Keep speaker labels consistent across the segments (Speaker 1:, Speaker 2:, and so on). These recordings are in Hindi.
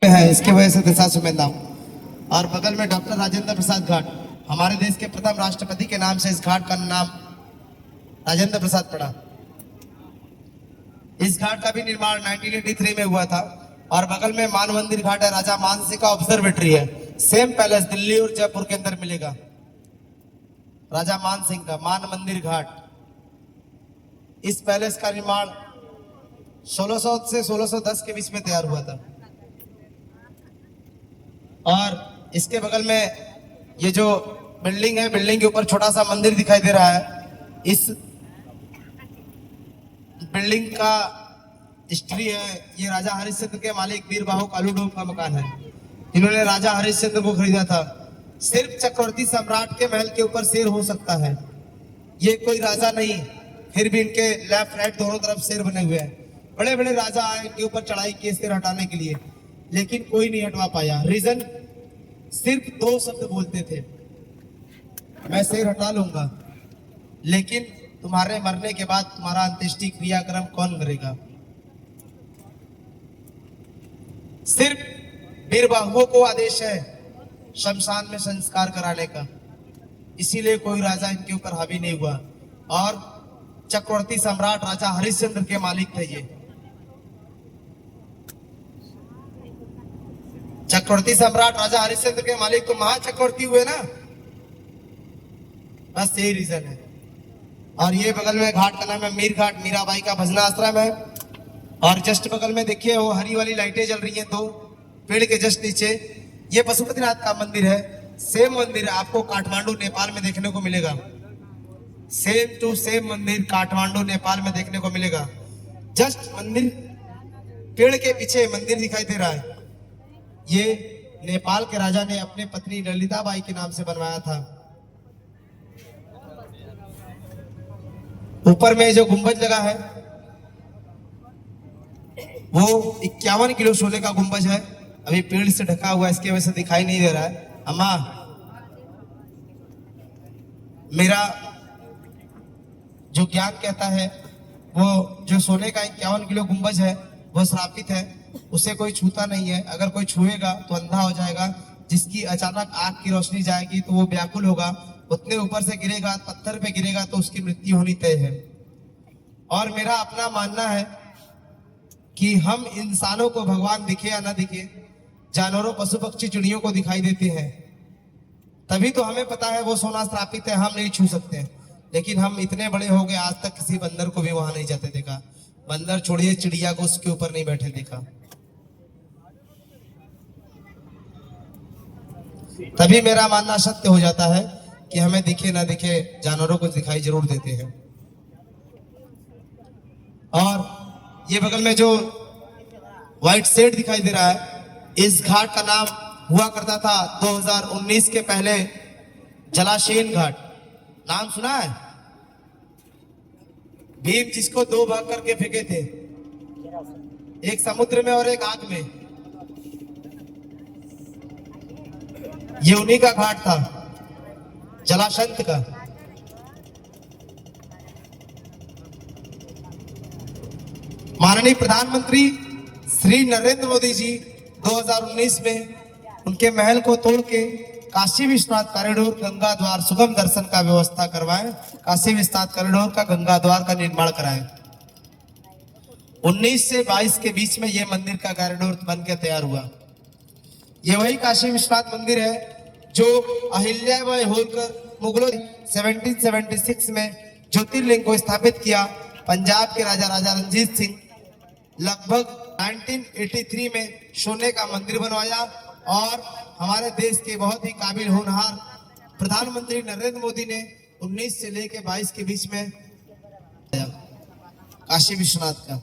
Speaker 1: में है, इसकी वजह से दिशा सुमेंदा हूँ। और बगल में डॉक्टर राजेंद्र प्रसाद घाट, हमारे देश के प्रथम राष्ट्रपति के नाम से इस घाट का नाम राजेंद्र प्रसाद पड़ा। इस घाट का भी निर्माण 1983 में हुआ था। और बगल में मान मंदिर घाट है, राजा मान सिंह का ऑब्जर्वेटरी है, सेम पैलेस दिल्ली और जयपुर के अंदर मिलेगा। राजा मान सिंह का मान मंदिर घाट, इस पैलेस का निर्माण 1600 से 1610 के बीच में तैयार हुआ था। और इसके बगल में ये जो बिल्डिंग है, बिल्डिंग के ऊपर छोटा सा मंदिर दिखाई दे रहा है। इस बिल्डिंग का हिस्ट्री है, ये राजा हरिश्चंद्र के मालिक वीरबाहु कालूडोम का मकान है। इन्होंने राजा हरिश्चंद्र को खरीदा था। सिर्फ चक्रवर्ती सम्राट के महल के ऊपर शेर हो सकता है, ये कोई राजा नहीं, फिर भी इनके लेफ्ट राइट दोनों तरफ शेर बने हुए हैं। बड़े बड़े राजा आए इनके ऊपर चढ़ाई किए शेर हटाने के लिए, लेकिन कोई नहीं हटवा पाया। रीजन, सिर्फ 2 शब्द बोलते थे, मैं शेर हटा लूंगा, लेकिन तुम्हारे मरने के बाद तुम्हारा अंत्येष्टि क्रियाक्रम कौन करेगा। सिर्फ वीरबाहुओं को आदेश है शमशान में संस्कार कराने का, इसीलिए कोई राजा इनके ऊपर हावी नहीं हुआ। और चक्रवर्ती सम्राट राजा हरिश्चंद्र के मालिक थे ये। चक्रवर्ती सम्राट राजा हरिश्चंद्र के मालिक तो महाचक्रवर्ती हुए ना, बस यही रीजन है। और ये बगल में घाट का नाम है मीर घाट, मीराबाई का भजना आश्रम है। और जस्ट बगल में देखिए वो हरी वाली लाइटें जल रही हैं 2 पेड़ के जस्ट नीचे, ये पशुपतिनाथ का मंदिर है। सेम मंदिर आपको काठमांडू नेपाल में देखने को मिलेगा, सेम टू सेम मंदिर काठमांडू नेपाल में देखने को मिलेगा। जस्ट मंदिर, पेड़ के पीछे मंदिर दिखाई दे रहा है, ये नेपाल के राजा ने अपने पत्नी ललिताबाई के नाम से बनवाया था। ऊपर में जो गुंबज लगा है वो 51 किलो सोने का गुंबज है, अभी पेड़ से ढका हुआ है, इसकी वजह से दिखाई नहीं दे रहा है। अम्मा, मेरा जो ज्ञान कहता है वो जो सोने का 51 किलो गुंबज है वो श्रापित है, उसे कोई छूता नहीं है। अगर कोई छुएगा तो अंधा हो जाएगा, जिसकी अचानक आंख की रोशनी जाएगी तो वो व्याकुल होगा, उतने ऊपर से गिरेगा, पत्थर पे गिरेगा तो उसकी मृत्यु होनी तय है। और मेरा अपना मानना है कि हम इंसानों को भगवान दिखे या ना दिखे, जानवरों पशु पक्षी चिड़ियों को दिखाई देते हैं, तभी तो हमें पता है वो सोना श्रापित है, हम नहीं छू सकते। लेकिन हम इतने बड़े हो गए, आज तक किसी बंदर को भी वहां नहीं जाते देखा। बंदर छोड़िए, चिड़िया को उसके ऊपर नहीं बैठे देखा। तभी मेरा मानना सत्य हो जाता है कि हमें दिखे ना दिखे, जानवरों को दिखाई जरूर देते हैं। और ये बगल में जो व्हाइट शेड दिखाई दे रहा है, इस घाट का नाम हुआ करता था 2019 के पहले जलाशयन घाट। नाम सुना है? भीम जिसको 2 भाग करके फेंके थे, एक समुद्र में और एक आग में, ये उन्हीं का घाट था, जलाशंत का। माननीय प्रधानमंत्री श्री नरेंद्र मोदी जी 2019 में उनके महल को तोड़ के काशी विश्वनाथ कॉरिडोर गंगा द्वार सुगम दर्शन का व्यवस्था करवाएं, काशी विश्वनाथ कॉरिडोर का गंगा द्वार का निर्माण कराएं। 19 से 22 के बीच में यह मंदिर का कॉरिडोर बन के तैयार हुआ। ये वही काशी विश्वनाथ मंदिर है जो अहिल्याबाई होलकर मुगलों 1776 में ज्योतिर्लिंग को स्थापित किया। पंजाब के राजा राजा रणजीत सिंह लगभग 1983 में सोने का मंदिर बनवाया। और हमारे देश के बहुत ही काबिल होनहार प्रधानमंत्री नरेंद्र मोदी ने 19 से लेकर 22 के बीच में काशी विश्वनाथ का।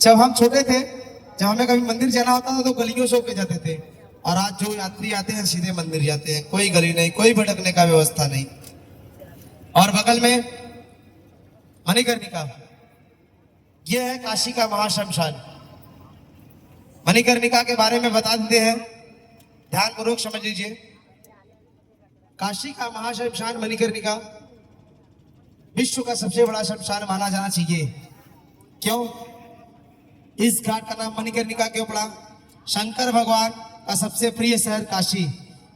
Speaker 1: जब हम छोटे थे, जब हमें कभी मंदिर जाना होता था तो गलियों से होके जाते थे, और आज जो यात्री आते हैं सीधे मंदिर जाते हैं, कोई गली नहीं, कोई भटकने का व्यवस्था नहीं। और बगल में मणिकर्णिका, यह है काशी का महाश्मशान। मणिकर्णिका के बारे में बता देते हैं, ध्यानपूर्वक समझ लीजिए। काशी का महाश्मशान मणिकर्णिका विश्व का सबसे बड़ा श्मशान माना जाना चाहिए। क्यों? इस घाट का नाम मणिकर्णिका क्यों पड़ा? शंकर भगवान का सबसे प्रिय शहर काशी,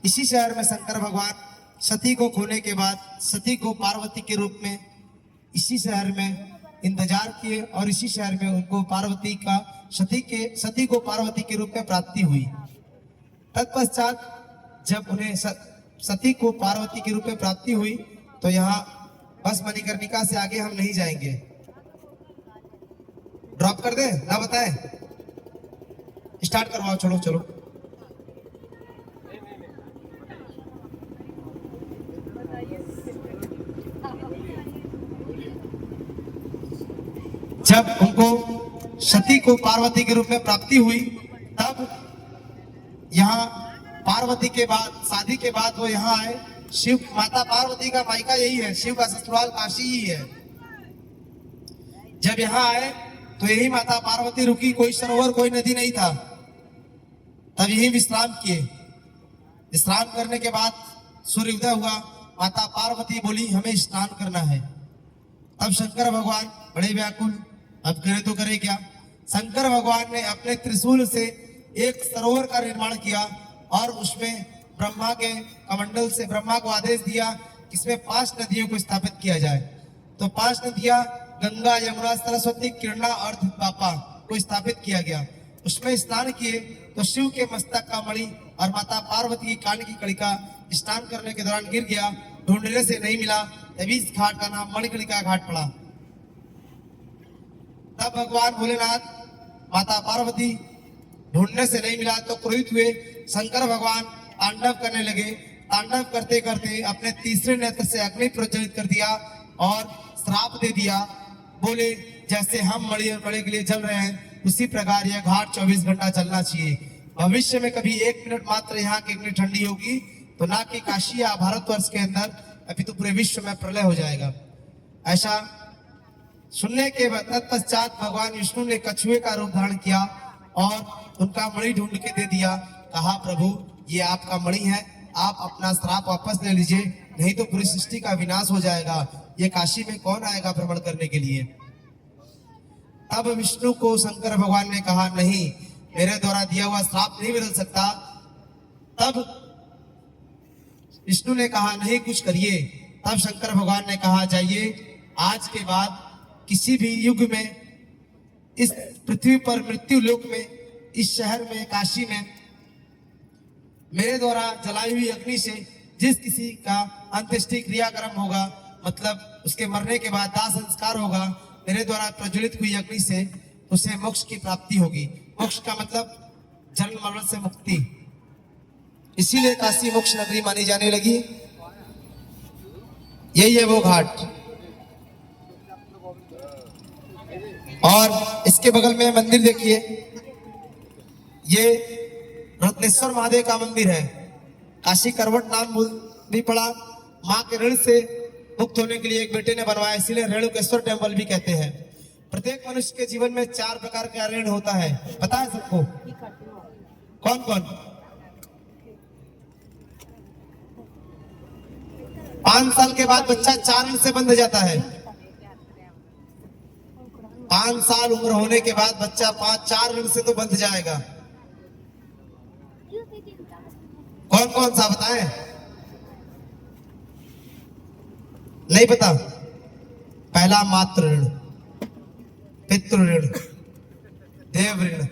Speaker 1: इसी शहर में शंकर भगवान सती को खोने के बाद सती को पार्वती के रूप में इसी शहर में इंतजार किए और इसी शहर में उनको पार्वती का सती को पार्वती के रूप में प्राप्ति हुई। तत्पश्चात जब उन्हें सती को पार्वती के रूप में प्राप्ति हुई तो यहाँ बस मणिकर्णिका से आगे हम नहीं जाएंगे। ड्रॉप कर दे ना बताए, स्टार्ट करवाओ, चलो चलो। जब उनको सती को पार्वती के रूप में प्राप्ति हुई तब यहाँ पार्वती के बाद शादी के बाद वो यहाँ आए। शिव माता पार्वती का मायका यही है, शिव का ससुराल काशी ही है। जब यहाँ आए तो यही माता पार्वती रुकी, कोई सरोवर कोई नदी नहीं था, तब यही विश्राम किए। विश्राम करने के बाद सूर्योदय हुआ, माता पार्वती बोली हमें स्नान करना है। अब शंकर भगवान बड़े व्याकुल, अब करे तो करे क्या। शंकर भगवान ने अपने त्रिशूल से एक सरोवर का निर्माण किया और उसमें ब्रह्मा के कमंडल से ब्रह्मा को आदेश दिया कि इसमें 5 नदियों को स्थापित किया जाए। तो 5 नदियां गंगा, यमुना, सरस्वती, किरणा और पापा को स्थापित किया गया। उसमें स्नान किए तो शिव के मस्तक का मणि और माता पार्वती की कान की कड़ी का स्नान करने के दौरान गिर गया, ढूंढने से नहीं मिला, तभी इस घाट का नाम मणिकर्णिका घाट पड़ा। तब भगवान भोलेनाथ माता पार्वती ढूंढने से नहीं मिला तो क्रोधित हुए। शंकर भगवान तांडव करने लगे। तांडव करते करते अपने तीसरे नेत्र से अग्नि प्रज्वलित कर दिया और श्राप दे दिया। बोले जैसे हम मणि और कड़े के लिए जल रहे हैं उसी प्रकार यह घाट 24 घंटा चलना चाहिए। भविष्य में कभी 1 मिनट मात्र यहाँ की अग्नि ठंडी होगी तो ना कि काशी या भारतवर्ष के अंदर, अभी तो पूरे विश्व में प्रलय हो जाएगा। ऐसा सुनने के तत्पश्चात भगवान विष्णु ने कछुए का रूप धारण किया और उनका मणि ढूंढ के दे दिया। कहा प्रभु ये आपका मणि है, आप अपना श्राप वापस ले लीजिए, नहीं तो पूरी सृष्टि का विनाश हो जाएगा। ये काशी में कौन आएगा भ्रमण करने के लिए। तब विष्णु को शंकर भगवान ने कहा नहीं, मेरे द्वारा दिया हुआ श्राप नहीं बदल सकता। तब विष्णु ने कहा नहीं कुछ करिए। तब शंकर भगवान ने कहा जाइए, आज के बाद किसी भी युग में इस पृथ्वी पर मृत्यु लोक में, इस शहर में काशी में मेरे द्वारा जलाई हुई अग्नि से जिस किसी का अंत्येष्टि क्रियाक्रम होगा, मतलब उसके मरने के बाद दाह संस्कार होगा, मेरे द्वारा प्रज्वलित हुई अग्नि से उसे मोक्ष की प्राप्ति होगी। मोक्ष का मतलब जन्म मरण से मुक्ति, इसीलिए काशी मोक्ष नगरी मानी जाने लगी। यही है वो घाट। और इसके बगल में मंदिर देखिए, ये रत्नेश्वर महादेव का मंदिर है। काशी करवट नाम भी पड़ा। माँ के ऋण से मुक्त होने के लिए एक बेटे ने बनवाया, इसीलिए रेणुकेश्वर टेम्पल भी कहते हैं। प्रत्येक मनुष्य के जीवन में 4 प्रकार का ऋण होता है, पता है सबको? कौन कौन? 5 साल के बाद बच्चा 4 ऋण से बंध जाता है। 5 साल उम्र होने के बाद बच्चा 4 ऋण से तो बंध जाएगा। कौन कौन सा बताएं? नहीं पता? पहला मातृ ऋण, पितृ ऋण, देव ऋण।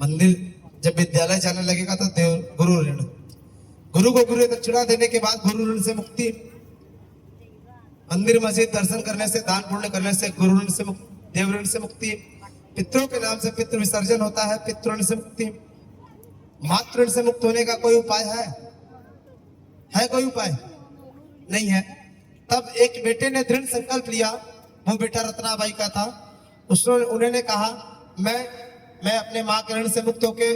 Speaker 1: मंदिर जब विद्यालय जाने लगेगा तो देव गुरु ऋण। गुरु को गुरु दक्षिणा देने के बाद गुरु ऋण से मुक्ति। मंदिर मस्जिद दर्शन करने से, दान पुण्य करने से गुरु ऋण से मुक्ति, देव ऋण से मुक्ति। पितरों के नाम से पितृ विसर्जन होता है, पितृ ऋण से मुक्ति। मातृ ऋण से मुक्त होने का कोई उपाय है कोई उपाय? नहीं है। तब एक बेटे ने दृढ़ संकल्प लिया, वो बेटा रत्नाबाई का था। उन्होंने कहा मैं अपने माँ के ऋण से मुक्त होके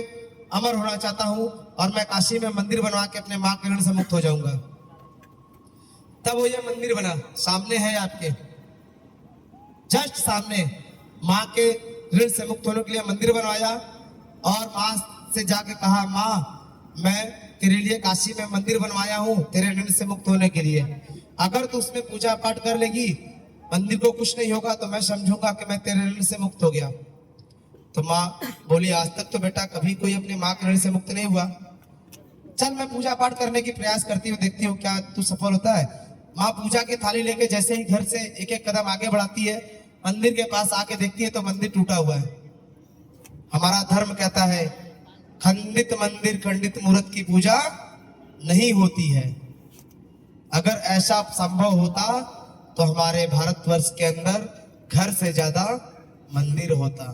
Speaker 1: अमर होना चाहता हूँ और मैं काशी में मंदिर बनवा के अपने माँ के ऋण से मुक्त हो जाऊंगा। तब वो ये मंदिर बना, सामने है आपके, जस्ट सामने। माँ के ऋण से मुक्त होने के लिए मंदिर बनवाया और माँ से जाके कहा, माँ मैं तेरे लिए काशी में मंदिर बनवाया हूँ तेरे ऋण से मुक्त होने के लिए। अगर तू उसमें पूजा पाठ कर लेगी, मंदिर को कुछ नहीं होगा तो मैं समझूंगा कि मैं तेरे ऋण से मुक्त हो गया। तो माँ बोली, आज तक तो बेटा कभी कोई अपनी माँ के ऋण से मुक्त नहीं हुआ। चल मैं पूजा पाठ करने की प्रयास करती हूँ, देखती हूँ क्या तू सफल होता है। माँ पूजा की थाली लेके जैसे ही घर से एक एक कदम आगे बढ़ाती है, मंदिर के पास आके देखती है तो मंदिर टूटा हुआ है। हमारा धर्म कहता है खंडित मंदिर खंडित मूर्त की पूजा नहीं होती है। अगर ऐसा संभव होता तो हमारे भारतवर्ष के अंदर घर से ज्यादा मंदिर होता,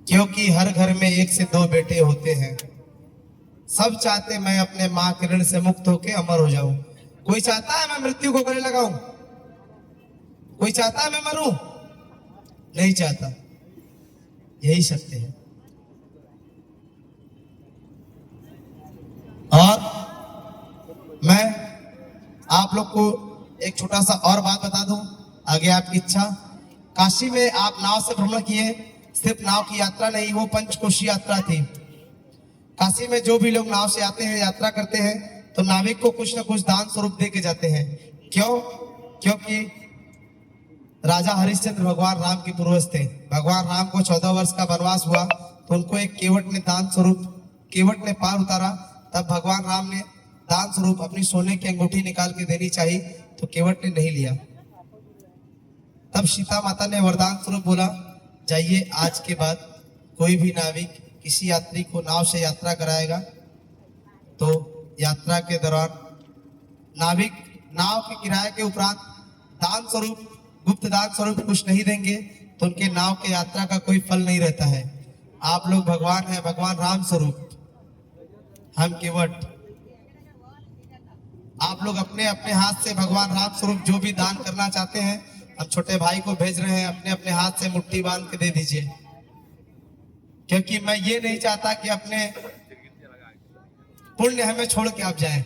Speaker 1: क्योंकि हर घर में 1 से 2 बेटे होते हैं। सब चाहते मैं अपने माँ के ऋण से मुक्त होकर अमर हो जाऊं। कोई चाहता है मैं मृत्यु को गले लगाऊं? कोई चाहता है मैं मरूं? नहीं चाहता। यही सत्य है। और मैं आप लोग को एक छोटा सा और बात बता दूं, आगे आपकी इच्छा। काशी में आप नाव से भ्रमण किए, सिर्फ नाव की यात्रा नहीं, वो पंचकोशी यात्रा थी। काशी में जो भी लोग नाव से आते हैं, यात्रा करते हैं, तो नाविक को कुछ न कुछ दान स्वरूप दे के जाते हैं। क्यों? क्योंकि राजा हरिश्चंद्र भगवान राम के पूर्वज थे। भगवान राम को 14 वर्ष का वनवास हुआ तो उनको एक केवट ने दान स्वरूप, केवट ने पार उतारा। तब भगवान राम ने दान स्वरूप अपनी सोने की अंगूठी निकाल के देनी चाहिए, तो केवट ने नहीं लिया। तब सीता माता ने वरदान स्वरूप बोला, जाइए आज के बाद कोई भी नाविक किसी यात्री को नाव से यात्रा कराएगा तो यात्रा के दौरान नाविक नाव के किराए के उपरांत दान स्वरूप, गुप्त दान स्वरूप कुछ नहीं देंगे तो उनके नाव के यात्रा का कोई फल नहीं रहता है। आप लोग भगवान है, भगवान राम स्वरूप, हम केवट। आप लोग अपने अपने हाथ से भगवान राम स्वरूप जो भी दान करना चाहते हैं, हम छोटे भाई को भेज रहे हैं, अपने अपने हाथ से मुट्ठी बांध के दे दीजिए। क्योंकि मैं ये नहीं चाहता कि अपने पुण्य हमें छोड़ के आप जाएं।